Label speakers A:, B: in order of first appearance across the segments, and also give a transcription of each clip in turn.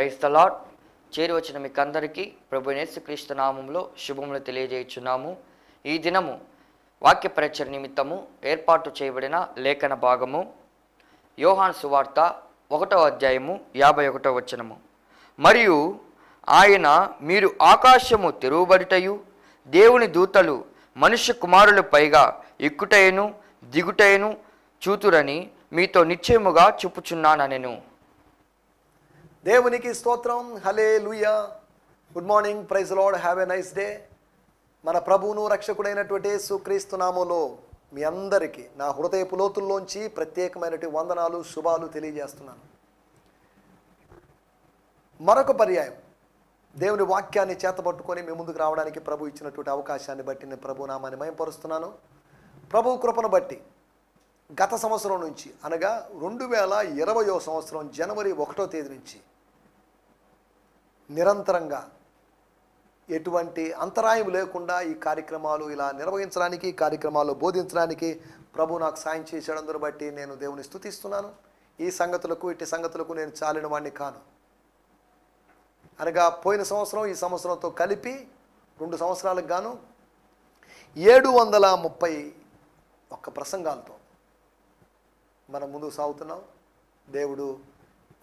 A: Praise the lord. చేరి వచ్చిన మీకందరికీ ప్రభు యేసుక్రీస్తు నామములో శుభములు తెలియజేయుచున్నాము. ఈ దినము వాక్య పరిచయ నిమిత్తము ఏర్పాటు చేయబడిన లేఖన భాగము యోహాను సువార్త 1వ అధ్యాయము 51వ వచనము. మరియు ఆయన మీరు ఆకాశము తెరువబడుటయు దేవుని దూతలు మనుష్య కుమారుల పైగా ఎక్కుటయను దిగుటయను చూతురని మీతో నిశ్చయముగా చెప్పుచున్నానెను.
B: దేవునికి స్తోత్రం. Hallelujah. Good morning. Praise Lord. Have a nice day. మన ప్రభువును రక్షకుడైనటువంటి యేసుక్రీస్తు నామములో మీ అందరికీ నా హృదయపు లోతుల్లోంచి ప్రత్యేకమైనటువంటి వందనాలు, శుభాలు తెలియజేస్తున్నాను. మరొక పర్యాయం దేవుని వాక్యాన్ని చేతపట్టుకొని మీ ముందుకు రావడానికి ప్రభు ఇచ్చినటువంటి అవకాశాన్ని బట్టి నేను ప్రభు నామాన్ని మహిమపరుస్తున్నాను. ప్రభు కృపను బట్టి గత సంవత్సరం నుంచి అనగా 2020వ సంవత్సరం జనవరి 1వ తేదీ నుంచి నిరంతరంగా ఎటువంటి అంతరాయం లేకుండా ఈ కార్యక్రమాలు ఇలా నిర్వహించడానికి, ఈ కార్యక్రమాలు బోధించడానికి ప్రభు నాకు సాయం చేసేటందును బట్టి నేను దేవుని స్తుతిస్తున్నాను. ఈ సంగతులకు ఇట్టి సంగతులకు నేను చాలిన వాడిని కాను. అనగా పోయిన సంవత్సరం ఈ సంవత్సరంతో కలిపి 2 సంవత్సరాలకు గాను 731 ప్రసంగాలతో మనం ముందుకు సాగుతున్నాం. దేవుడు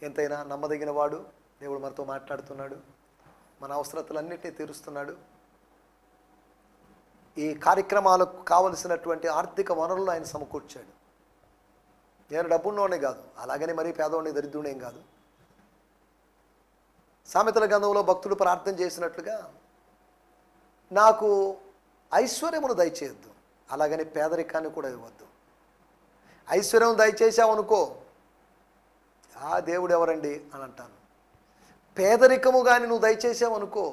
B: ఎంతైనా నమ్మదగిన వాడు. దేవుడు మనతో మాట్లాడుతున్నాడు, మన అవసరతలన్నింటినీ తీరుస్తున్నాడు. ఈ కార్యక్రమాలకు కావలసినటువంటి ఆర్థిక వనరులను ఆయన సమకూర్చాడు. నేను డబ్బున్నోనే కాదు, అలాగని మరీ పేదవాడిని దరిద్రుడేం కాదు. సామెతల గ్రంథంలో భక్తుడు ప్రార్థన చేసినట్లుగా నాకు ఐశ్వర్యమును దయచేయద్దు, అలాగని పేదరికాన్ని కూడా ఇవ్వద్దు. ఐశ్వర్యం దయచేసావనుకో, ఆ దేవుడు ఎవరండి అని అంటాను. పేదరికము కానీ నువ్వు దయచేసావనుకో,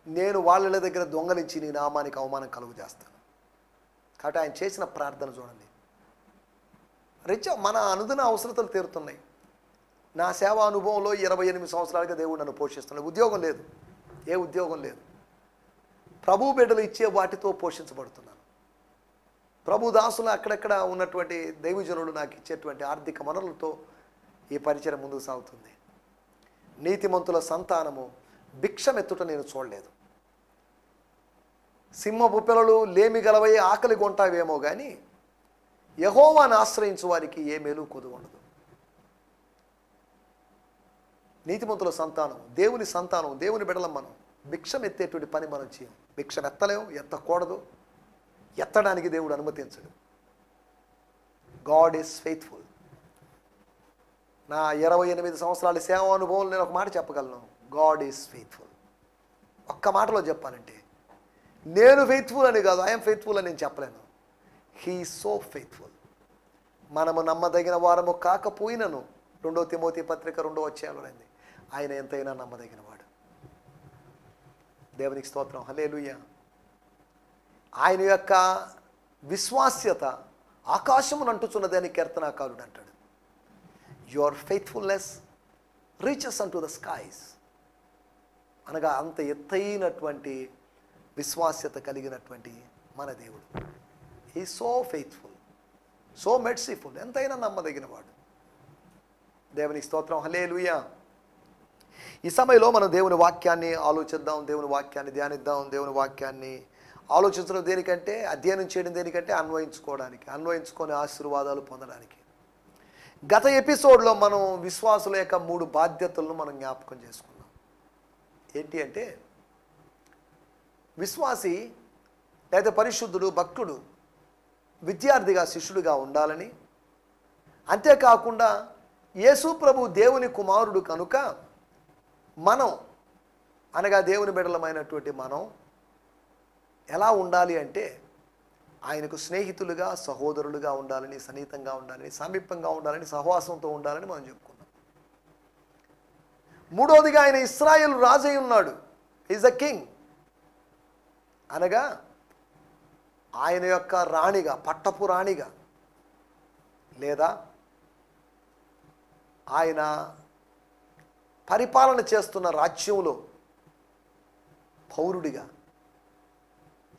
B: నేను వాళ్ళ దగ్గర దొంగలించి నీ నామానికి అవమానం కలుగు చేస్తాను. కాబట్టి ఆయన చేసిన ప్రార్థన చూడండి. మన అనుదిన అవసరతలు తీరుతున్నాయి. నా సేవా అనుభవంలో 28 సంవత్సరాలుగా దేవుడు నన్ను పోషిస్తున్నాడు. ఉద్యోగం లేదు, ఏ ఉద్యోగం లేదు. ప్రభు బిడ్డలు ఇచ్చే వాటితో పోషించబడుతున్నాను. ప్రభు దాసులు అక్కడక్కడ ఉన్నటువంటి దైవజనులు నాకు ఇచ్చేటువంటి ఆర్థిక వనరులతో ఈ పరిచయం ముందుకు సాగుతుంది. నీతిమంతుల సంతానము భిక్షమెత్తుట నేను చూడలేదు. సింహపు పిల్లలు లేమి గలవై ఆకలి కొంటావేమో కానీ యెహోవాను ఆశ్రయించు వారికి ఏ మేలు కొదువు ఉండదు. నీతిమంతుల సంతానం, దేవుని సంతానం, దేవుని బిడ్డలం. మనం భిక్షం ఎత్తేటువంటి పని మనం చేయం. భిక్షం ఎత్తలేము, ఎత్తకూడదు, ఎత్తడానికి దేవుడు అనుమతించడు. God is faithful. నా 28 సంవత్సరాల సేవా అనుభవం నేను ఒక మాట చెప్పగలను, గాడ్ ఈజ్ ఫెయిత్ఫుల్. ఒక్క మాటలో చెప్పాలంటే నేను ఫెయిత్ఫుల్ అని కాదు, ఐఎమ్ ఫెయిత్ఫుల్ అని నేను చెప్పలేను. He so faithful. మనము నమ్మదగిన వారము కాకపోయినను 2 తిమోతి పత్రిక 2వ అధ్యాయంలో అయింది, ఆయన ఎంతైనా నమ్మదగిన వాడు. దేవునికి స్తోత్రం. హల్లెలూయా. ఆయన యొక్క విశ్వాస్యత ఆకాశమును అంటుచున్నది అని కీర్తనాకారుడు అంటాడు. Your faithfulness reaches an to the skies. అనగా అంత ఎత్తైనటువంటి విశ్వాస్యత కలిగినటువంటి మన దేవుడు. He so faithful, so merciful, ఎంతైనా నమ్మదగిన వాడు. దేవునికి స్తోత్రం. హల్లెలూయా. ఈ సమయంలో మనం దేవుని వాక్యాన్ని ఆలోచిద్దాం, దేవుని వాక్యాన్ని ధ్యానిద్దాం. దేవుని వాక్యాన్ని ఆలోచించడం దేనికంటే, అధ్యయనం చేయడం దేనికంటే, అన్వయించుకొని ఆశీర్వాదాలు పొందడానికి. గత ఎపిసోడ్లో మనం విశ్వాసుల యొక్క 3 బాధ్యతలను మనం జ్ఞాపకం చేసుకున్నాం. ఏంటి అంటే, విశ్వాసి లేదా పరిశుద్ధుడు, భక్తుడు విద్యార్థిగా, శిష్యుడిగా ఉండాలని, అంతేకాకుండా యేసు ప్రభు దేవుని కుమారుడు కనుక మనం అనగా దేవుని బిడ్డలమైనటువంటి మనం ఎలా ఉండాలి అంటే, ఆయనకు స్నేహితులుగా, సహోదరులుగా ఉండాలని, సన్నిహితంగా ఉండాలని, సమీపంగా ఉండాలని, సహవాసంతో ఉండాలని మనం చెప్పుకున్నాం. 3వదిగా ఆయన ఇశ్రాయేలు రాజై ఉన్నాడు. Is a king. అనగా ఆయన యొక్క రాణిగా, పట్టపు రాణిగా, లేదా ఆయన పరిపాలన చేస్తున్న రాజ్యంలో పౌరుడిగా,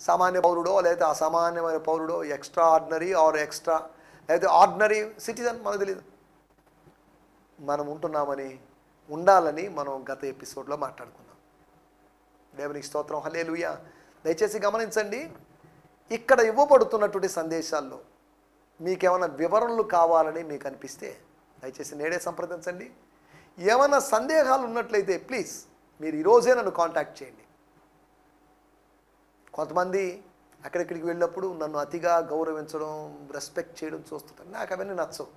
B: సామాన్య పౌరుడో లేదా అసామాన్యమైన పౌరుడో, ఎక్స్ట్రా ఆర్డినరీ లేదా ఆర్డినరీ సిటిజన్ మనకు తెలియదు. మనం ఉంటున్నామని ఉండాలని మనం గత ఎపిసోడ్లో మాట్లాడుకున్నాం. దేవునికి స్తోత్రం, హల్లెలూయా. దయచేసి గమనించండి, ఇక్కడ ఇవ్వబడుతున్నటువంటి సందేశాల్లో మీకేమైనా వివరణలు కావాలని మీకు అనిపిస్తే దయచేసి నేడే సంప్రదించండి. ఏమైనా సందేహాలు ఉన్నట్లయితే ప్లీజ్ మీరు ఈరోజే నన్ను కాంటాక్ట్ చేయండి. కొంతమంది అక్కడిక్కడికి వెళ్ళినప్పుడు నన్ను అతిగా గౌరవించడం, రెస్పెక్ట్ చేయడం చూస్తుంటారు. నాకు అవన్నీ నచ్చవు.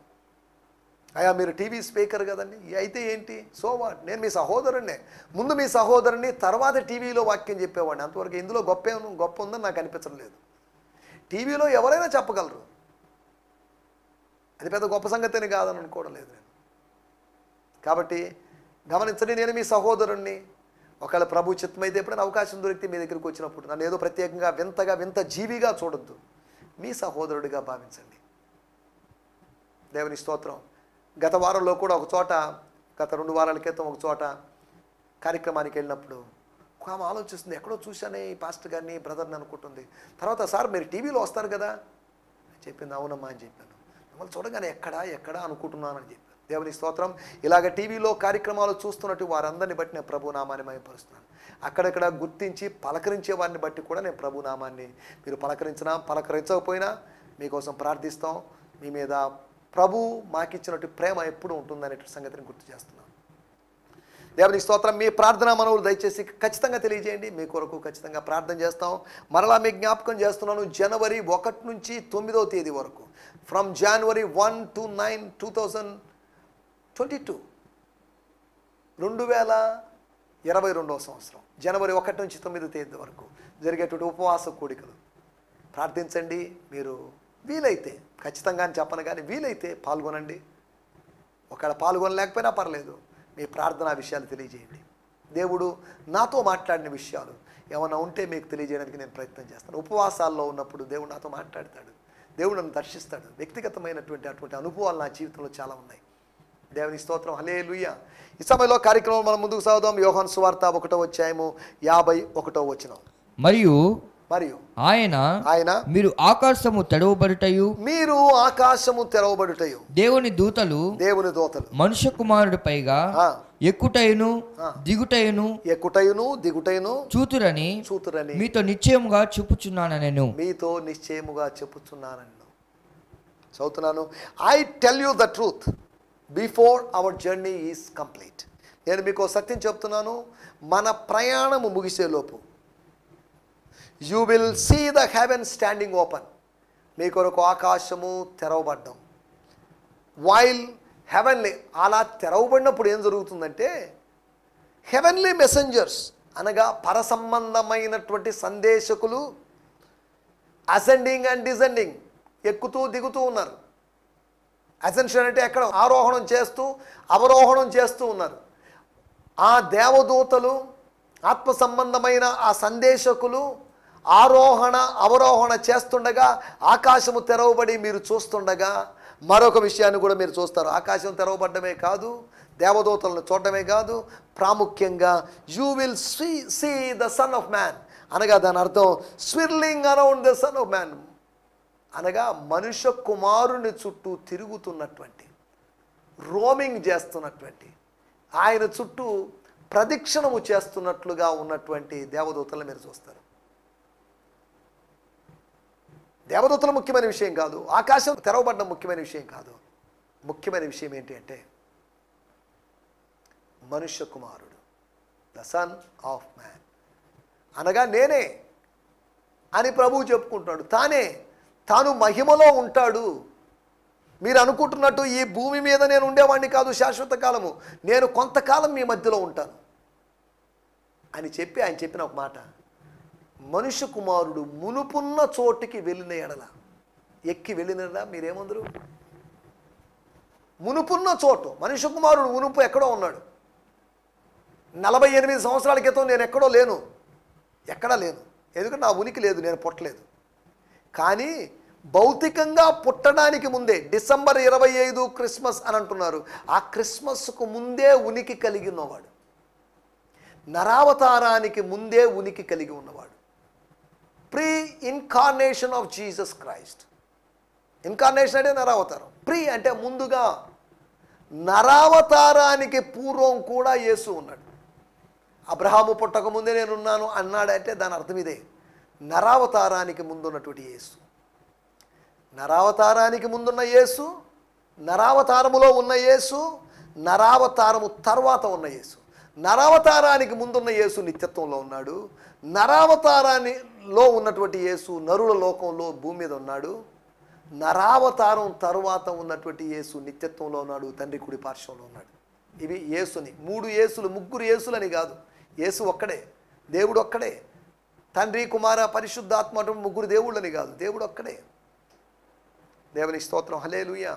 B: అయ్యా మీరు టీవీ స్పీకర్ కదండి, అయితే ఏంటి, సో వాట్, నేను మీ సహోదరుణ్ణే. ముందు మీ సహోదరుని, తర్వాత టీవీలో వాక్యం చెప్పేవాడిని. అంతవరకు ఇందులో గొప్ప ఉందని నాకు అనిపించడం లేదు. టీవీలో ఎవరైనా చెప్పగలరు, అది పెద్ద గొప్ప సంగతిని కాదని అనుకోవడం లేదు నేను. కాబట్టి గమనించండి, నేను మీ సహోదరుణ్ణి. ఒకవేళ ప్రభు చిత్తమైతే ఎప్పుడైనా అవకాశం దొరికితే మీ దగ్గరికి వచ్చినప్పుడు నన్ను ఏదో ప్రత్యేకంగా వింత జీవిగా చూడొద్దు, మీ సహోదరుడిగా భావించండి. దేవుని స్తోత్రం. గత వారంలో కూడా ఒక చోట, గత 2 వారాల క్రితం ఒక చోట కార్యక్రమానికి వెళ్ళినప్పుడు ఒక ఆమె ఆలోచిస్తుంది, ఎక్కడో చూశానే ఈ పాస్టర్ గారిని, బ్రదర్ని అనుకుంటుంది. తర్వాత సార్ మీరు టీవీలో వస్తారు కదా చెప్పింది. అవునమ్మా అని చెప్పాను. మిమ్మల్ని చూడగానే ఎక్కడా అనుకుంటున్నానని చెప్పాను. దేవుని స్తోత్రం. ఇలాగ టీవీలో కార్యక్రమాలు చూస్తున్నట్టు వారందరిని బట్టి నేను ప్రభు నామాన్ని మహిమపరుస్తున్నాను. అక్కడక్కడ గుర్తించి పలకరించే వారిని బట్టి కూడా నేను ప్రభు నామాన్ని, మీరు పలకరించినా పలకరించకపోయినా మీకోసం ప్రార్థిస్తాం. మీ మీద ప్రభు మాకిచ్చినట్టు ప్రేమ ఎప్పుడు ఉంటుందనే సంగతిని గుర్తు చేస్తున్నాం. దేవుని స్తోత్రం. మీ ప్రార్థనా మనవులు దయచేసి ఖచ్చితంగా తెలియజేయండి. మీ కొరకు ఖచ్చితంగా ప్రార్థన చేస్తాం. మరలా మీకు జ్ఞాపకం చేస్తున్నాను, జనవరి 1 నుంచి 9వ తేదీ వరకు, ఫ్రమ్ January 1 to 9, 2022, 2022వ సంవత్సరం జనవరి 1 నుంచి 9వ తేదీ వరకు జరిగేటువంటి ఉపవాస కూడికలు ప్రార్థించండి. మీరు వీలైతే, ఖచ్చితంగా అని చెప్పను కానీ వీలైతే పాల్గొనండి. ఒకవేళ పాల్గొనలేకపోయినా పర్లేదు, మీ ప్రార్థనా విషయాలు తెలియజేయండి. దేవుడు నాతో మాట్లాడిన విషయాలు ఏమైనా ఉంటే మీకు తెలియజేయడానికి నేను ప్రయత్నం చేస్తాను. ఉపవాసాల్లో ఉన్నప్పుడు దేవుడు నాతో మాట్లాడతాడు, దేవుడు నన్ను దర్శిస్తాడు. వ్యక్తిగతమైనటువంటి అటువంటి అనుభవాలు నా జీవితంలో చాలా ఉన్నాయి. దేవుని స్తోత్రం, హల్లెలూయా. ఈ సమయంలో కార్యక్రమం మనం ముందుకు సాగుదాం. యోహాను సువార్త 1వ అధ్యాయము 51వ వచనం.
A: మరియు
B: ఆయన
A: మీరు ఆకాశము తెరవబడుటయు దేవుని దూతలు మనుష్య కుమారుడి పైగా ఎక్కుటయును దిగుటయును చూతురని మీతో నిశ్చయముగా చెప్పుచున్నాను.
B: చదువుతున్నాను. I tell you the truth before our journey is complete. నేను మీకు సత్యం చెప్తున్నాను, మన ప్రయాణము ముగిసేలోపు you will see the heaven standing open. మీ కొరకు ఆకాశము తెరవబడ్డం. వైల్ హెవెన్లీ, అలా తెరవబడినప్పుడు ఏం జరుగుతుందంటే, హెవెన్లీ మెసెంజర్స్ అనగా పరసంబంధమైనటువంటి సందేశకులు అసెండింగ్ అండ్ డిసెండింగ్, ఎక్కుతూ దిగుతూ ఉన్నారు. అసెన్షన్ అంటే ఎక్కడ, ఆరోహణం చేస్తూ అవరోహణం చేస్తూ ఉన్నారు. ఆ దేవదూతలు, ఆత్మ సంబంధమైన ఆ సందేశకులు ఆరోహణ అవరోహణ చేస్తుండగా, ఆకాశము తెరవబడి మీరు చూస్తుండగా మరొక విషయాన్ని కూడా మీరు చూస్తారు. ఆకాశం తెరవబడ్డమే కాదు, దేవదూతలను చూడడమే కాదు, ప్రాముఖ్యంగా you will see the son of man, అనగా దాని అర్థం swirling around the son of man, అనగా మనుష్య కుమారుని చుట్టూ తిరుగుతున్నటువంటి, రోమింగ్ చేస్తున్నటువంటి, ఆయన చుట్టూ ప్రదక్షిణము చేస్తున్నట్లుగా ఉన్నటువంటి దేవదూతలను మీరు చూస్తారు. దేవదూతలు ముఖ్యమైన విషయం కాదు, ఆకాశం తెరవబడ్డం ముఖ్యమైన విషయం కాదు. ముఖ్యమైన విషయం ఏంటి అంటే, మనుష్య కుమారుడు, ద సన్ ఆఫ్ మ్యాన్, అనగా నేనే అని ప్రభువు చెప్పుకుంటున్నాడు. తాను మహిమలో ఉంటాడు. మీరు అనుకుంటున్నట్టు ఈ భూమి మీద నేను ఉండేవాడిని కాదు శాశ్వత కాలము, నేను కొంతకాలం మీ మధ్యలో ఉంటాను అని చెప్పి ఆయన చెప్పిన ఒక మాట, మనుష్య కుమారుడు మునుపున్న చోటికి వెళ్ళిన ఎడల, ఎక్కి వెళ్ళిన ఎడల మీరేమందరు, మునుపున్న చోటు, మనుష్య కుమారుడు మునుపు ఎక్కడో ఉన్నాడు. 48 సంవత్సరాల క్రితం నేను ఎక్కడా లేను, ఎందుకంటే నా ఉనికి లేదు, నేను పుట్టలేదు. కానీ భౌతికంగా పుట్టడానికి ముందే, డిసెంబర్ 25 క్రిస్మస్ అని అంటున్నారు, ఆ క్రిస్మస్కు ముందే ఉనికి కలిగి ఉన్నవాడు, నరావతారానికి ముందే ఉనికి కలిగి ఉన్నవాడు, pre incarnation of Jesus Christ. Incarnation అంటే నరావతారం, ప్రీ అంటే ముందుగా, నరావతారానికి పూర్వం కూడా యేసు ఉన్నాడు. అబ్రహాము పుట్టకముందే నేనున్నాను అన్నాడంటే దాని అర్థం ఇదే. నరావతారానికి ముందున్నటువంటి యేసు, నరావతారానికి ముందున్న యేసు, నరావతారములో ఉన్న యేసు, నరావతారము తర్వాత ఉన్న యేసు. నరావతారానికి ముందున్న యేసు నిత్యత్వంలో ఉన్నాడు. నరావతారానిలో ఉన్నటువంటి యేసు నరుల లోకంలో భూమి మీద ఉన్నాడు. నరావతారం తరువాత ఉన్నటువంటి యేసు నిత్యత్వంలో ఉన్నాడు, తండ్రి కుడి పార్శ్వంలో ఉన్నాడు. ఇవి యేసుని, 3 యేసులు, 3 యేసులని కాదు. యేసు ఒక్కడే, దేవుడు ఒక్కడే. తండ్రి, కుమార, పరిశుద్ధాత్మ అటువంటి 3 దేవుళ్ళని కాదు, దేవుడు ఒక్కడే. దేవుని స్తోత్రం, హల్లెలూయా.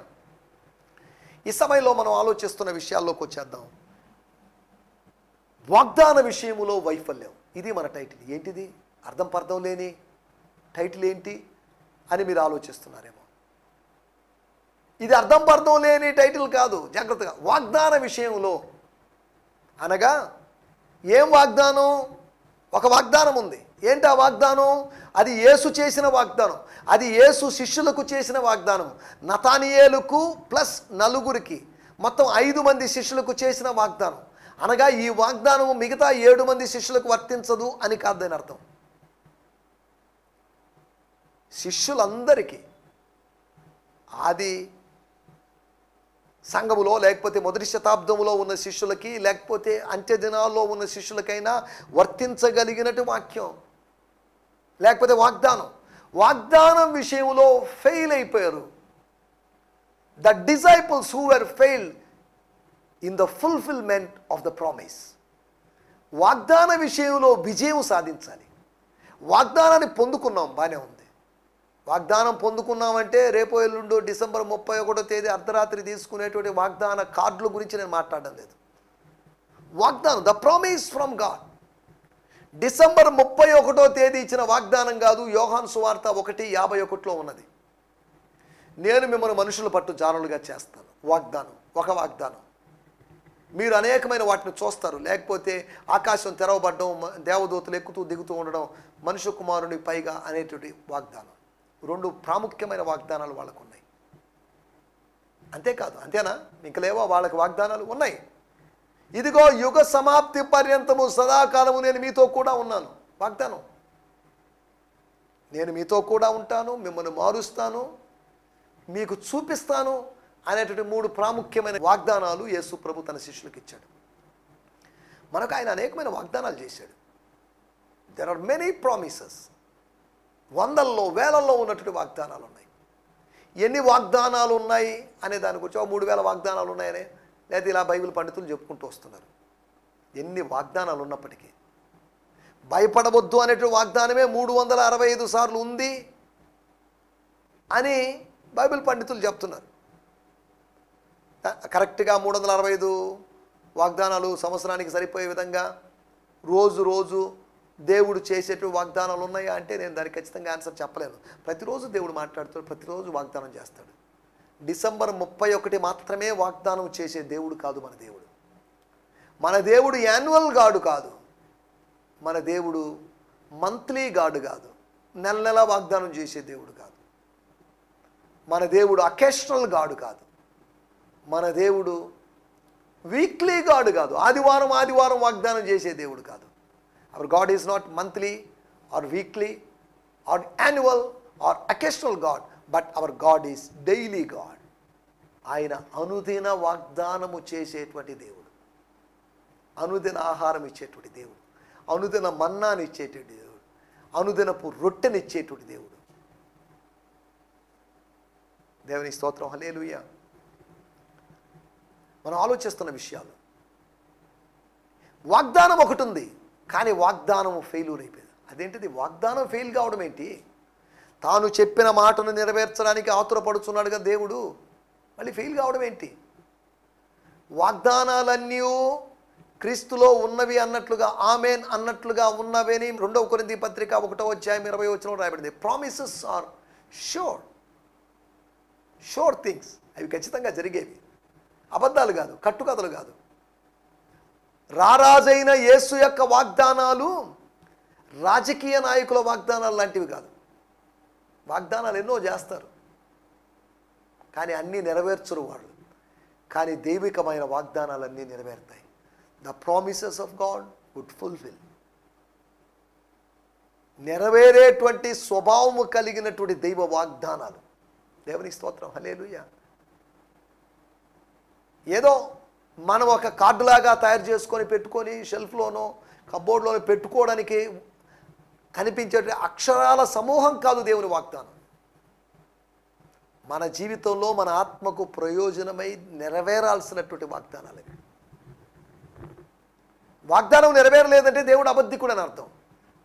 B: ఈ సమయంలో మనం ఆలోచిస్తున్న విషయాల్లోకి వచ్చేద్దాం. వాగ్దాన విషయములో వైఫల్యం, ఇది మన టైటిల్. ఏంటిది? అర్థం పర్థం లేని టైటిల్ ఏంటి అని మీరు ఆలోచిస్తున్నారేమో. ఇది అర్థం పర్థం లేని టైటిల్ కాదు, జాగ్రత్తగా. వాగ్దాన విషయంలో అనగా ఏం వాగ్దానం? ఒక వాగ్దానం ఉంది. ఏంటి ఆ వాగ్దానం? అది యేసు చేసిన వాగ్దానం. అది యేసు శిష్యులకు చేసిన వాగ్దానం. నతానియేలుకు ప్లస్ 4 మొత్తం 5 మంది శిష్యులకు చేసిన వాగ్దానం. అనగా ఈ వాగ్దానం మిగతా 7 మంది శిష్యులకు వర్తించదు అని కాదు దాని అర్థం. శిష్యులందరికీ, ఆది సంఘములో లేకపోతే మొదటి శతాబ్దంలో ఉన్న శిష్యులకి లేకపోతే అంత్య దినాల్లో ఉన్న శిష్యులకైనా వర్తించగలిగినట్టు వాక్యం లేకపోతే వాగ్దానం. వాగ్దానం విషయంలో ఫెయిల్ అయిపోయారు. The disciples who were failed in the fulfilment of the promise. వాగ్దాన విషయంలో విజయం సాధించాలి. వాగ్దానాన్ని పొందుకున్నాం, బాగానే ఉంది. వాగ్దానం పొందుకున్నామంటే రేపో ఎల్లుండో డిసెంబర్ 31వ తేదీ అర్ధరాత్రి తీసుకునేటువంటి వాగ్దాన కార్డుల గురించి నేను మాట్లాడడం లేదు. వాగ్దానం, the promise from God. December 31వ తేదీ ఇచ్చిన వాగ్దానం కాదు. యోహాను సువార్త 1:51లో ఉన్నది. నేను మిమ్మల్ని మనుషుల పట్టు జానులుగా చేస్తాను. వాగ్దానం, ఒక వాగ్దానం. మీరు అనేకమైన వాటిని చూస్తారు. లేకపోతే ఆకాశం తెరవబడడం, దేవదూతలు ఎక్కుతూ దిగుతూ ఉండడం, మనుష్య కుమారుని పైగా అనేటువంటి వాగ్దానం. 2 ప్రాముఖ్యమైన వాగ్దానాలు వాళ్ళకు ఉన్నాయి. అంతేకాదు, అంతేనా? ఇంకా లేవా? వాళ్ళకి వాగ్దానాలు ఉన్నాయి. ఇదిగో యుగ సమాప్తి పర్యంతము సదాకాలము నేను మీతో కూడా ఉన్నాను. వాగ్దానం. నేను మీతో కూడా ఉంటాను, మిమ్మల్ని మారుస్తాను, మీకు చూపిస్తాను అనేటువంటి 3 ప్రాముఖ్యమైన వాగ్దానాలు యేసు ప్రభు తన శిష్యులకు ఇచ్చాడు. మనకు ఆయన అనేకమైన వాగ్దానాలు చేశాడు. There are many promises. వందల్లో వేలల్లో ఉన్నటువంటి వాగ్దానాలు ఉన్నాయి. ఎన్ని వాగ్దానాలు ఉన్నాయి అనే దాని గురించి 3000 వాగ్దానాలు ఉన్నాయనే లేదా ఇలా బైబిల్ పండితులు చెప్పుకుంటూ వస్తున్నారు. ఎన్ని వాగ్దానాలు ఉన్నప్పటికీ భయపడవద్దు అనేటువంటి వాగ్దానమే 365 సార్లు ఉంది అని బైబిల్ పండితులు చెప్తున్నారు. కరెక్ట్గా 365 వాగ్దానాలు సంవత్సరానికి సరిపోయే విధంగా రోజు దేవుడు చేసేటువంటి వాగ్దానాలు ఉన్నాయా అంటే నేను దానికి ఖచ్చితంగా ఆన్సర్ చెప్పలేను. ప్రతిరోజు దేవుడు మాట్లాడుతాడు, ప్రతిరోజు వాగ్దానం చేస్తాడు. డిసెంబర్ 31 మాత్రమే వాగ్దానం చేసే దేవుడు కాదు మన దేవుడు. మన దేవుడు యాన్యువల్ గాడు కాదు. మన దేవుడు మంత్లీ గాడు కాదు. నెల వాగ్దానం చేసే దేవుడు కాదు. మన దేవుడు అకేషనల్ గాడు కాదు. మన దేవుడు వీక్లీ గాడు కాదు. ఆదివారం వాగ్దానం చేసే దేవుడు కాదు. Hour God is not monthly or weekly or annual are occasional God, but our God is daily God. ఆయన అనుదిన వాగ్దానము చేసేటువంటి దేవుడు, అనుదిన ఆహారం ఇచ్చేటువంటి దేవుడు, అనుదిన మన్నాని ఇచ్చేటువంటి దేవుడు, అనుదినపు రొట్టెనిచ్చేటువంటి దేవుడు. దేవుని స్తోత్రం, హల్లెలూయా. మనం ఆలోచిస్తున్న విషయాలు, వాగ్దానం ఒకటి ఉంది కానీ వాగ్దానం ఫెయిల్యూర్ అయిపోయింది. అదేంటిది? వాగ్దానం ఫెయిల్ కావడం ఏంటి? తాను చెప్పిన మాటను నెరవేర్చడానికి ఆతురపడుతున్నాడుగా దేవుడు, మళ్ళీ ఫెయిల్ కావడం ఏంటి? వాగ్దానాలన్నీ క్రీస్తులో ఉన్నవి అన్నట్లుగా, ఆమెన్ అన్నట్లుగా ఉన్నవని 2వ కొరింథీ పత్రిక 1వ అధ్యాయం 20వ వచనంలో రాయబడింది. Promises are sure things. అవి ఖచ్చితంగా జరిగేవి, అబద్ధాలు కాదు, కట్టుకథలు కాదు. రారాజైన యేసు యొక్క వాగ్దానాలు రాజకీయ నాయకుల వాగ్దానాలు లాంటివి కాదు. వాగ్దానాలు ఎన్నో చేస్తారు కానీ అన్నీ నెరవేర్చరు వాళ్ళు. కానీ దైవికమైన వాగ్దానాలన్నీ నెరవేరుతాయి. The promises of God would fulfil. నెరవేరేటువంటి స్వభావము కలిగినటువంటి దైవ వాగ్దానాలు. దేవునికి స్తోత్రం, హల్లెలూయా. ఏదో మనం ఒక కార్డులాగా తయారు చేసుకొని పెట్టుకొని షెల్ఫ్లోనో కబోర్డ్లోనో పెట్టుకోవడానికి కనిపించే అక్షరాల సమూహం కాదు దేవుని వాగ్దానం. మన జీవితంలో మన ఆత్మకు ప్రయోజనమై నెరవేరాల్సినటువంటి వాగ్దానాలు. వాగ్దానం నెరవేరలేదంటే దేవుడు అబద్ధికుడు అని అర్థం.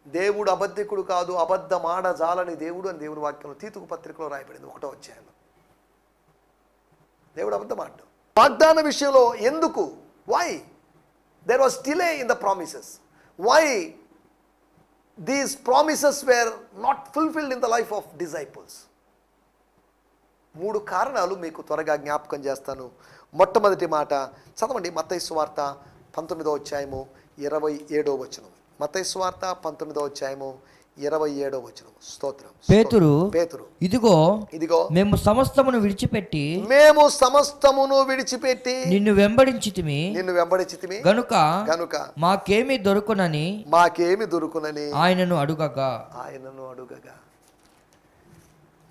B: దేవుడు అబద్ధికుడు కాదు, అబద్ధమాడ జాలని దేవుడు అని దేవుని వాక్యంలో తీతుకు పత్రికలో రాయబడింది 1వ అధ్యాయంలో. దేవుడు అబద్ధమాడు. వాగ్దాన విషయంలో ఎందుకు, why there was delay in the promises, why these promises were not fulfilled in the life of disciples? 3 కారణాలు మీకు త్వరగా జ్ఞాపకం చేస్తాను. మొట్టమొదటి మాట చదవండి, మత్తయి సువార్త 19వ అధ్యాయము 27వ వచనం. మత్తయి సువార్త 19వ అధ్యాయము 27వ వచనం. స్తోత్రం.
A: పేతురు
B: ఇదిగో
A: మేము సమస్తమును విడిచిపెట్టి నిన్ను వెంబడించితిమి
B: గనుక
A: మాకేమి దొరుకునని ఆయనను అడుగగా.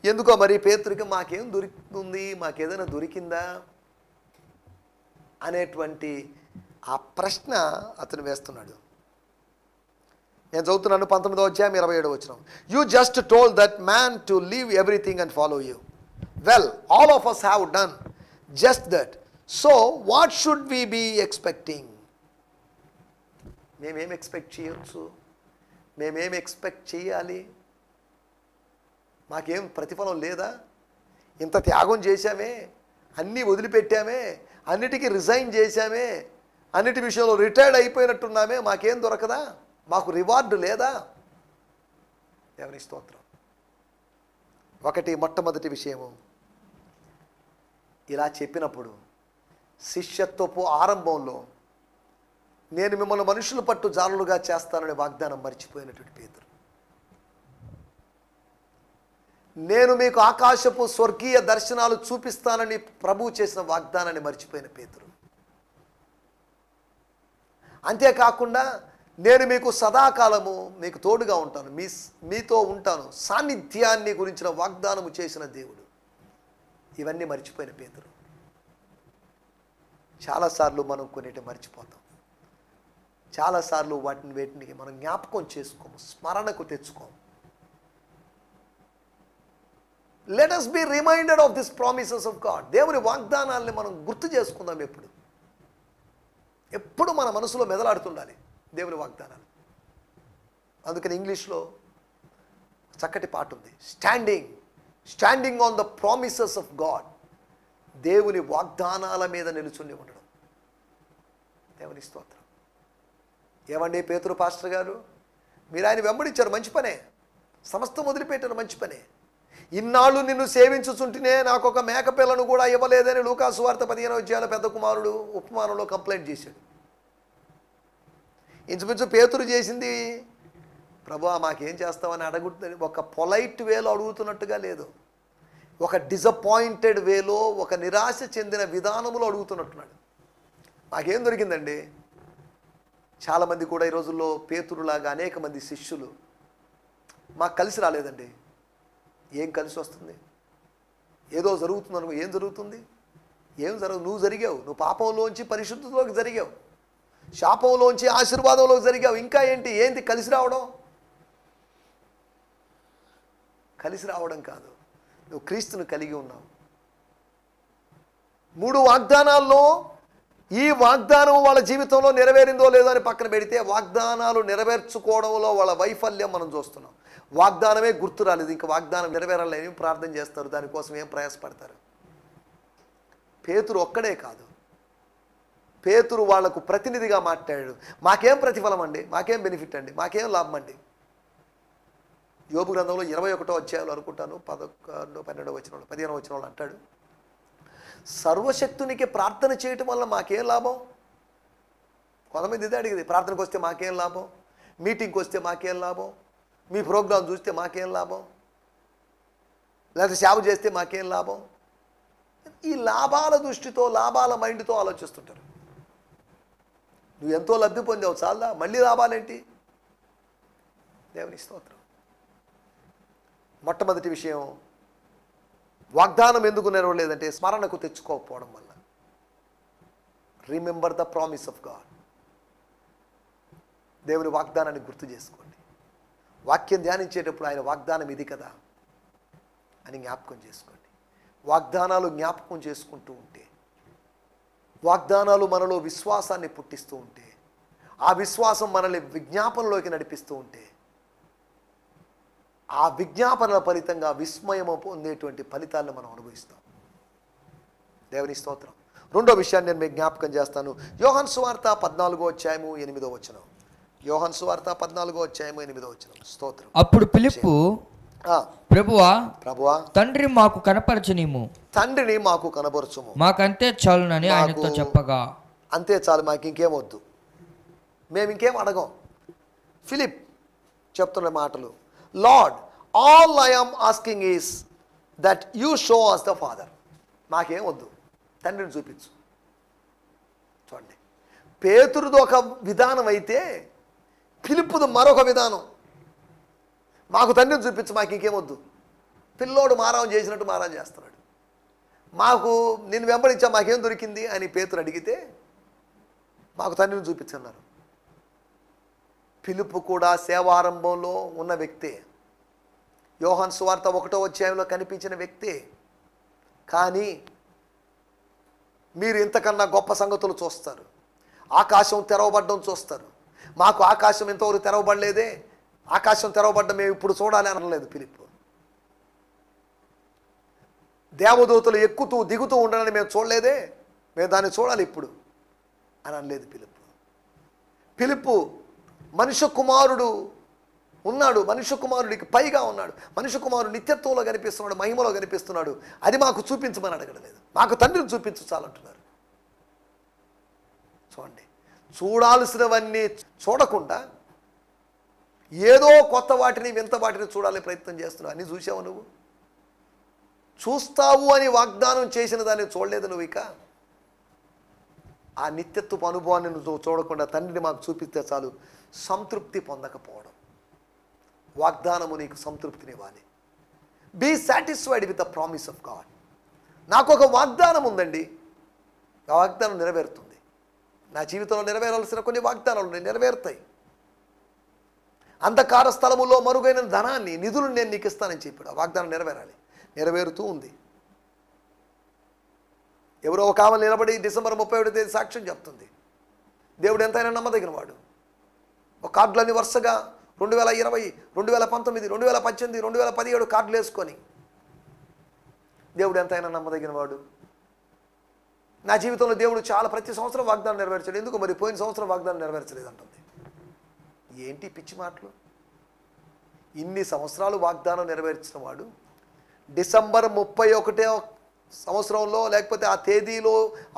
B: ఎందుకో మరి పేతురికి మాకేం దొరుకుతుంది, మాకేదైనా దొరికిందా అనేటువంటి ఆ ప్రశ్న అతను వేస్తున్నాడు. నేను చదువుతున్నాను 19వ అధ్యాయం 27వ వచనం. You just told that man to leave everything and follow you. Well, all of us have done just that. So what should we be expecting? మేమేం ఎక్స్పెక్ట్ చేయొచ్చు, మేమేం ఎక్స్పెక్ట్ చేయాలి? మాకేం ప్రతిఫలం లేదా? ఇంత త్యాగం చేశామే, అన్నీ వదిలిపెట్టామే, అన్నిటికీ రిజైన్ చేశామే, అన్నిటి విషయంలో రిటైర్డ్ అయిపోయినట్టున్నామే, మాకేం దొరకదా? మాకు రివార్డు లేదా? దేవుని స్తోత్రం. మొట్టమొదటి విషయము, ఇలా చెప్పినప్పుడు శిష్యత్వపు ఆరంభంలో నేను మిమ్మల్ని మనుషుల పట్టు జారులుగా చేస్తానని వాగ్దానం మర్చిపోయినటువంటి పేతురు. నేను మీకు ఆకాశపు స్వర్గీయ దర్శనాలు చూపిస్తానని ప్రభువు చేసిన వాగ్దానాన్ని మర్చిపోయిన పేతురు. అంతేకాకుండా నేను మీకు సదాకాలము మీకు తోడుగా ఉంటాను, మీతో ఉంటాను, సాన్నిధ్యాన్ని గురించిన వాగ్దానము చేసిన దేవుడు. ఇవన్నీ మర్చిపోయిన పేతురు. చాలాసార్లు మనం కొన్నిటి మర్చిపోతాం, చాలాసార్లు వేటిని మనం జ్ఞాపకం చేసుకోము, స్మరణకు తెచ్చుకోము. Let us be reminded of these promises of God. దేవుని వాగ్దానాల్ని మనం గుర్తు చేసుకుందాం. ఎప్పుడు మన మనసులో మెదలాడుతుండాలి దేవుని వాగ్దానాలు. అందుకని ఇంగ్లీష్లో చక్కటి పాట ఉంది, standing on the promises of God. దేవుని వాగ్దానాల మీద నిలుచుని ఉండడం. దేవుని స్తోత్రం. ఏమండి పేతురు పాస్టర్ గారు, మీరు ఆయన వెంబడించారు, మంచి పనే. సమస్తం వదిలిపెట్టారు, మంచి పనే. ఇన్నాళ్ళు నిన్ను సేవించుచుంటేనే నాకు ఒక మేకపిల్లను కూడా ఇవ్వలేదని లూకాసు వార్త 15వ అధ్యాయంలో పెద్ద కుమారుడు ఉపమానంలో కంప్లైంట్ చేశాడు. ఇంచుమించు పేతురు చేసింది, ప్రభువా మాకేం చేస్తామని అడగుతుంది. ఒక పొలైట్ వేలో అడుగుతున్నట్టుగా లేదు, ఒక డిసప్పాయింటెడ్ వేలో, ఒక నిరాశ చెందిన విధానంలో అడుగుతున్నట్టున్నాడు. మాకేం దొరికిందండి? చాలామంది కూడా ఈ రోజుల్లో పేతురులాగా అనేక మంది శిష్యులు మాకు కలిసి రాలేదండి. ఏం కలిసి వస్తుంది? ఏదో జరుగుతుందనుకో. ఏం జరుగుతుంది? ఏం జరగదు. నువ్వు జరిగావు, నువ్వు పాపంలోంచి పరిశుద్ధతలోకి జరిగావు, శాపంలోంచి ఆశీర్వాదంలోకి జరిగావు. ఇంకా ఏంటి కలిసి రావడం? కలిసి రావడం కాదు, నువ్వు క్రీస్తును కలిగి ఉన్నావు. 3 వాగ్దానాల్లో ఈ వాగ్దానం వాళ్ళ జీవితంలో నెరవేరిందో లేదో అని పక్కన పెడితే, వాగ్దానాలు నెరవేర్చుకోవడంలో వాళ్ళ వైఫల్యం మనం చూస్తున్నాం. వాగ్దానమే గుర్తు రాలేదు, ఇంకా వాగ్దానం నెరవేరాలని ప్రార్థన చేస్తారు, దానికోసం ఏం ప్రయాసపడతారు. పేతురు ఒక్కడే కాదు, పేతురు వాళ్లకు ప్రతినిధిగా మాట్లాడాడు. మాకేం ప్రతిఫలం అండి, మాకేం బెనిఫిట్ అండి, మాకేం లాభం అండి? యోబు గ్రంథంలో 21వ అధ్యాయంలో అనుకుంటాను 11, 12వ వచనంలో 15వ వచనంలో అంటాడు, సర్వశక్తునికి ప్రార్థన చేయటం వల్ల మాకేం లాభం? కొంతమంది ఇదే అడిగింది, ప్రార్థనకు వస్తే మాకేం లాభం, మీటింగ్కి వస్తే మాకేం లాభం, మీ ప్రోగ్రాం చూస్తే మాకేం లాభం, లేకపోతే సేవ చేస్తే మాకేం లాభం? ఈ లాభాల దృష్టితో, లాభాల మైండ్తో ఆలోచిస్తుంటారు. నువ్వు ఎంతో లబ్ధి పొందావు చాలా, మళ్ళీ లాభాలేంటి? దేవుని స్తోత్రం. మొట్టమొదటి విషయం, వాగ్దానం ఎందుకు నెరవేరలేదంటే స్మరణకు తెచ్చుకోకపోవడం వల్ల. Remember the promise of God. దేవుని వాగ్దానాన్ని గుర్తు చేసుకోండి. వాక్యం ధ్యానించేటప్పుడు ఆయన వాగ్దానం ఇది కదా అని జ్ఞాపకం చేసుకోండి. వాగ్దానాలు జ్ఞాపకం చేసుకుంటూ ఉంటే, వాగ్దానాలు మనలో విశ్వాసాన్ని పుట్టిస్తూ ఉంటే, ఆ విశ్వాసం మనల్ని విజ్ఞాపనలోకి నడిపిస్తూ ఉంటే, ఆ విజ్ఞాపనల ఫలితంగా విస్మయము పొందేటువంటి ఫలితాలను మనం అనుభవిస్తాం. దేవుని స్తోత్రం. రెండో విషయాన్ని నేను మీకు జ్ఞాపకం చేస్తాను. యోహాను సువార్త 14:8. యోహాను సువార్త 14:8. స్తోత్రం.
A: అప్పుడు ఫిలిప్పు, ప్రభువా తండ్రి మాకు కనపరచనీము, తండ్రిని మాకు కనపరచుము, మాకంతే చాలునని ఆయనతో చెప్పగా.
B: అంతే చాలు, మాకు ఇంకేం వద్దు, మేము ఇంకేం అడగం. ఫిలిప్ చెప్తున్న మాటలు, Lord, all I am asking is that you show us the father. మాకేం వద్దు, తండ్రిని చూపించు. చూడండి, పేతురుది ఒక విధానం అయితే ఫిలిప్పుది మరొక విధానం. మాకు తండ్రిని చూపించు, మాకు ఇంకేమొద్దు. పిల్లోడు మారం చేసినట్టు మారం చేస్తున్నాడు. మాకు నిన్ను వెంబడించా, మాకేం దొరికింది అని పేతురు అడిగితే మాకు తండ్రిని చూపించన్నారు. ఫిలిప్పు కూడా సేవారంభంలో ఉన్న వ్యక్తే. యోహాను సువార్త 1వ కనిపించిన వ్యక్తే. కానీ మీరు ఇంతకన్నా గొప్ప సంగతులు చూస్తారు. ఆకాశం తెరవబడ్డం చూస్తారు. మాకు ఆకాశం ఇంతవరకు తెరవబడలేదే, ఆకాశం తెరవబడ్డ మేము ఇప్పుడు చూడాలి అనలేదు ఫిలిప్పు. దేవదూతలు ఎక్కుతూ దిగుతూ ఉండడాన్ని మేము చూడలేదే, మేము దాన్ని చూడాలి ఇప్పుడు అని అనలేదు ఫిలిప్పు. ఫిలిప్పు మనుష్య కుమారుడు ఉన్నాడు, మనుష్య కుమారుడికి పైగా ఉన్నాడు, మనుష్య కుమారుడు నిత్యత్వంలో కనిపిస్తున్నాడు, మహిమలో కనిపిస్తున్నాడు, అది మాకు చూపించమని అడగడలేదు. మాకు తండ్రిని చూపించు చాలంటున్నారు. చూడండి, చూడాల్సినవన్నీ చూడకుండా ఏదో కొత్త వాటిని, వింత వాటిని చూడాలని ప్రయత్నం చేస్తున్నావు. అన్నీ చూసావు నువ్వు? చూస్తావు అని వాగ్దానం చేసిన దాన్ని చూడలేదు నువ్వు. ఇక ఆ నిత్యత్వపు అనుభవాన్ని నువ్వు చూడకుండా తండ్రిని మాకు చూపిస్తే చాలు. సంతృప్తి పొందకపోవడం. వాగ్దానము నీకు సంతృప్తినివ్వాలి. Be satisfied with the promise of God. నాకు ఒక వాగ్దానం ఉందండి, ఆ వాగ్దానం నెరవేరుతుంది. నా జీవితంలో నెరవేరాల్సిన కొన్ని వాగ్దానాలు నెరవేరుతాయి. అంధకార స్థలములో మరుగైన ధనాన్ని, నిధులను నేను నీకు ఇస్తానని చెప్పాడు. ఆ వాగ్దానం నెరవేరాలి, నెరవేరుతూ ఉంది. ఎవరో ఒక ఆమె నిలబడి డిసెంబర్ 31 సాక్ష్యం చెప్తుంది. దేవుడు ఎంతైనా నమ్మదగిన వాడు. ఒక కార్డులన్నీ వరుసగా 2020, 2019, 2018, 2017 కార్డులు వేసుకొని, దేవుడు ఎంతైనా నమ్మదగిన వాడు. నా జీవితంలో దేవుడు చాలా ప్రతి సంవత్సరం వాగ్దానం నెరవేర్చాడు. ఎందుకు మరి పోయిన సంవత్సరం వాగ్దానం నెరవేర్చలేదు అంటుంది. ఏంటి పిచ్చి మాటలు? ఇన్ని సంవత్సరాలు వాగ్దానం నెరవేర్చిన వాడు డిసెంబర్ 31వ సంవత్సరంలో లేకపోతే ఆ తేదీలో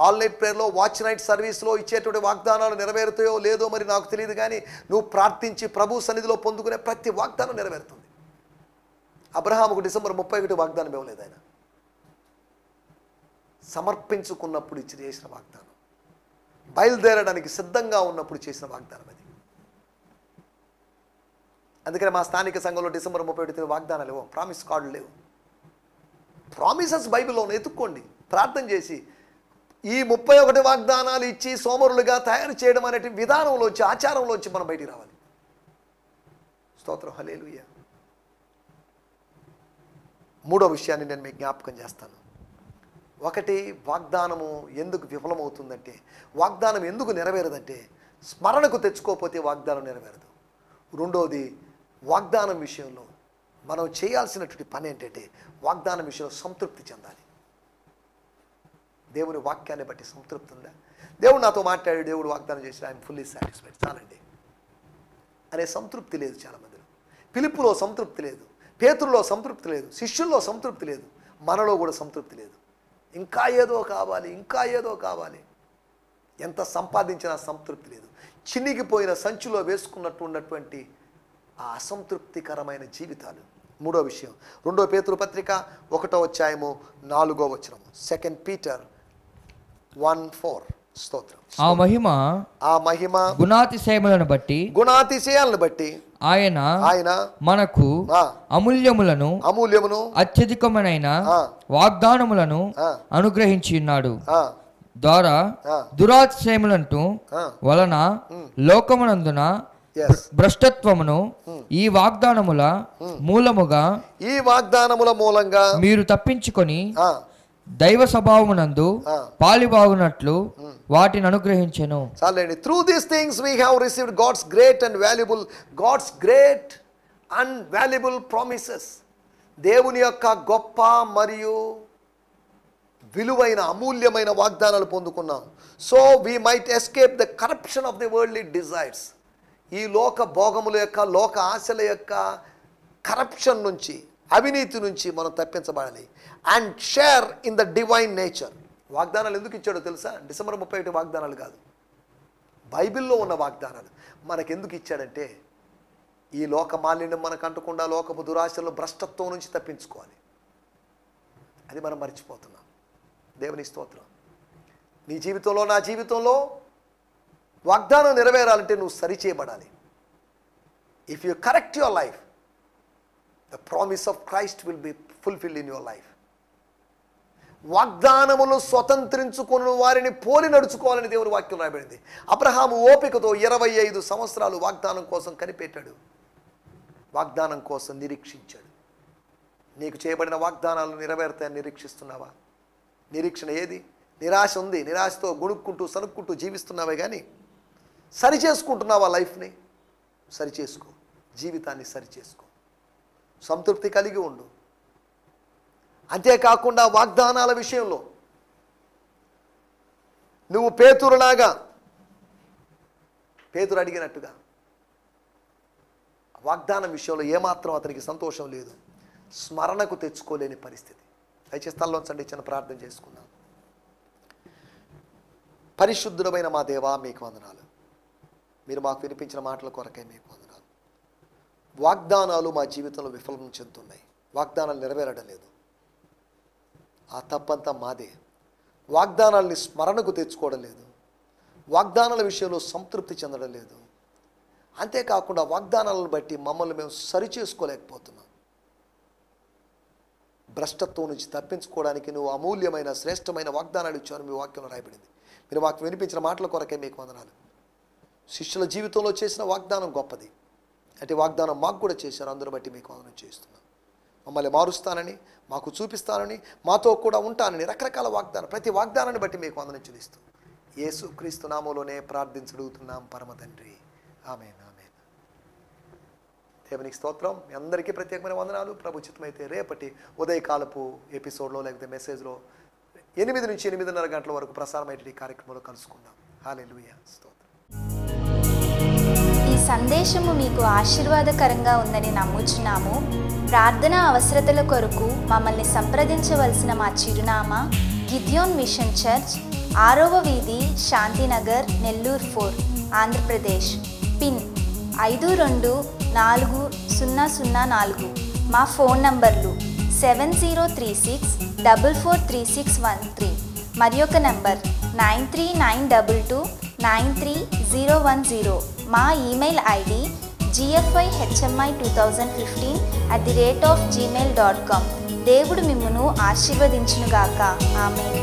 B: ఆల్ నైట్ ప్రేయర్లో, వాచ్ నైట్ సర్వీస్లో ఇచ్చేటువంటి వాగ్దానాలు నెరవేరుతాయో లేదో మరి నాకు తెలియదు. కానీ నువ్వు ప్రార్థించి ప్రభు సన్నిధిలో పొందుకునే ప్రతి వాగ్దానం నెరవేరుతుంది. అబ్రహాముకు డిసెంబర్ 31 వాగ్దానం ఇవ్వలేదు. ఆయన సమర్పించుకున్నప్పుడు చేసిన వాగ్దానం, బయలుదేరడానికి సిద్ధంగా ఉన్నప్పుడు చేసిన వాగ్దానం అది. అందుకని మా స్థానిక సంఘంలో డిసెంబర్ 31 వాగ్దానాలు లేవు, ప్రామిస్ కార్డులు లేవు. ప్రామిసెస్ బైబిల్లో ఎత్తుక్కోండి, ప్రార్థన చేసి ఈ 31 వాగ్దానాలు ఇచ్చి సోమరులుగా తయారు చేయడం అనే విధానంలోంచి, ఆచారంలోంచి మనం బయటికి రావాలి. స్తోత్రం, హల్లెలూయా. మూడో విషయాన్ని నేను మీకు జ్ఞాపకం చేస్తాను. ఒకటి, వాగ్దానము ఎందుకు విఫలమవుతుందంటే, వాగ్దానం ఎందుకు నెరవేరదంటే స్మరణకు తెచ్చుకోకపోతే వాగ్దానం నెరవేరదు. రెండోది, వాగ్దానం విషయంలో మనం చేయాల్సినటువంటి పని ఏంటంటే వాగ్దానం విషయంలో సంతృప్తి చెందాలి. దేవుని వాక్యాన్ని బట్టి సంతృప్తి ఉందా? దేవుడు నాతో మాట్లాడి, దేవుడు వాగ్దానం చేసి ఐఎమ్ ఫుల్లీ సాటిస్ఫైడ్ చాలండి అనే సంతృప్తి లేదు చాలామందిలో. ఫిలిప్పులో సంతృప్తి లేదు, పేతురులో సంతృప్తి లేదు, శిష్యుల్లో సంతృప్తి లేదు, మనలో కూడా సంతృప్తి లేదు. ఇంకా ఏదో కావాలి, ఇంకా ఏదో కావాలి. ఎంత సంపాదించినా సంతృప్తి లేదు. చినిగిపోయిన సంచిలో వేసుకున్నట్టు ఉన్నటువంటి ఆ అసంతృప్తికరమైన జీవితాలు మూడో విషయం 2 పేతురు పత్రిక 1:4 2 Peter 1:4 స్తోత్రం.
C: ఆ మహిమ గుణాతిశయములను బట్టి ఆయన మనకు అమూల్యములను అత్యధికమైన వాగ్దానములను అనుగ్రహించి ఉన్నాడు. ద్వారా దురాతిశయములంటూ వలన లోకమునందున భ్రష్టత్వమును ఈ వాగ్దానముల మూలంగా మీరు తప్పించుకొని దైవ స్వభావమునందు పాలిబాగునట్లు వాటిని అనుగ్రహించెను.
B: చాలండి. Through these things we have received God's great and valuable promises. దేవుని యొక్క గొప్ప మరియు విలువైన అమూల్యమైన వాగ్దానాలు పొందుకున్నాం. So we might escape the corruption of the worldly desires. ఈ లోక భోగముల యొక్క, లోక ఆశల యొక్క కరప్షన్ నుంచి, అవినీతి నుంచి మనం తప్పించబడాలి. And share in the divine nature. వాగ్దానాలు ఎందుకు ఇచ్చాడో తెలుసా? డిసెంబర్ 31 వాగ్దానాలు కాదు, బైబిల్లో ఉన్న వాగ్దానాలు మనకెందుకు ఇచ్చాడంటే ఈ లోక మాలిన్యం మనకు అంటకుండా లోకపు దురాశలు, భ్రష్టత్వం నుంచి తప్పించుకోవాలి. అది మనం మర్చిపోతున్నాం. దేవుని స్తోత్రం. నీ జీవితంలో, నా జీవితంలో వాగ్దానం నెరవేరాలంటే నువ్వు సరిచేయబడాలి. If you correct your life, the promise of Christ will be fulfilled in your life. వాగ్దానములు స్వతంత్రించుకున్న వారిని పోలి నడుచుకోవాలని దేవుని వాక్యం రాయబడింది. అబ్రహాము ఓపికతో 25 సంవత్సరాలు వాగ్దానం కోసం కనిపెట్టాడు, వాగ్దానం కోసం నిరీక్షించాడు. నీకు చేయబడిన వాగ్దానాలు నెరవేరుతాయని నిరీక్షిస్తున్నావా? నిరీక్షణ ఏది? నిరాశ ఉంది, నిరాశతో గుణుక్కుంటూ సనుక్కుంటూ జీవిస్తున్నావే కానీ సరిచేసుకుంటున్నావా? లైఫ్ని సరిచేసుకో, జీవితాన్ని సరిచేసుకో, సంతృప్తి కలిగి ఉండు. అంతేకాకుండా వాగ్దానాల విషయంలో నువ్వు పేతురులాగా, పేతురు అడిగినట్టుగా వాగ్దానం విషయంలో ఏమాత్రం అతనికి సంతోషం లేదు, స్మరణకు తెచ్చుకోలేని పరిస్థితి. దయచేసి తల్లోంచండి, చిన్న ప్రార్థన చేసుకుందాం. పరిశుద్ధుడమైన మా దేవా, మీకు వందనాలు. మీరు మాకు వినిపించిన మాటల కొరకై మీకు వందనాలు. వాగ్దానాలు మా జీవితంలో విఫలం చెందుతున్నాయి, వాగ్దానాలు నెరవేరడం లేదు. ఆ తప్పంతా మాదే. వాగ్దానాల్ని స్మరణకు తెచ్చుకోవడం లేదు, వాగ్దానాల విషయంలో సంతృప్తి చెందడం లేదు. అంతేకాకుండా వాగ్దానాలను బట్టి మమ్మల్ని మేము సరిచేసుకోలేకపోతున్నాం. భ్రష్టత్వం నుంచి తప్పించుకోవడానికి నువ్వు అమూల్యమైన శ్రేష్టమైన వాగ్దానాలు ఇచ్చావు మీ వాక్యంలో రాయబడింది. మీరు మాకు వినిపించిన మాటల కొరకే మీకు వందనాలు. శిష్యుల జీవితంలో చేసిన వాగ్దానం గొప్పది, అంటే వాగ్దానం మాకు కూడా చేశారు. అందరూ బట్టి మీకు వందనం చేస్తున్నాం. మమ్మల్ని మారుస్తానని, మాకు చూపిస్తానని, మాతో కూడా ఉంటానని రకరకాల వాగ్దానం, ప్రతి వాగ్దానాన్ని బట్టి మీకు వందనం చెల్లిస్తూ యేసు క్రీస్తు నామములోనే ప్రార్థించడుగుతున్నాం పరమ తండ్రి. ఆమేన్, ఆమేన్. దేవునికి స్తోత్రం. మీ అందరికీ ప్రత్యేకమైన వందనాలు. ప్రభు చిత్తమైతే రేపటి ఉదయకాలపు ఎపిసోడ్లో లేకపోతే మెసేజ్లో 8 నుంచి 8:30 గంటల వరకు ప్రసారమైన ఈ కార్యక్రమంలో కలుసుకుందాం. హల్లెలూయా, స్తోత్రం.
D: ఈ సందేశము మీకు ఆశీర్వాదకరంగా ఉందని నమ్ముచున్నాము. ప్రార్థన అవసరతల కొరకు మమ్మల్ని సంప్రదించవలసిన మా చిరునామా గిద్యోన్ మిషన్ చర్చ్, 6వ వీధి, శాంతినగర్, నెల్లూరు 4, ఆంధ్రప్రదేశ్. పిన్ 524004. మా ఫోన్ నంబర్లు 7036443613 మరి ఒక నంబర్ 9392293010. మా ఈమెయిల్ ఐడి gfihmi2015@gmail.com. దేవుడు మిమ్మును ఆశీర్వదించునుగాక. ఆమేన్.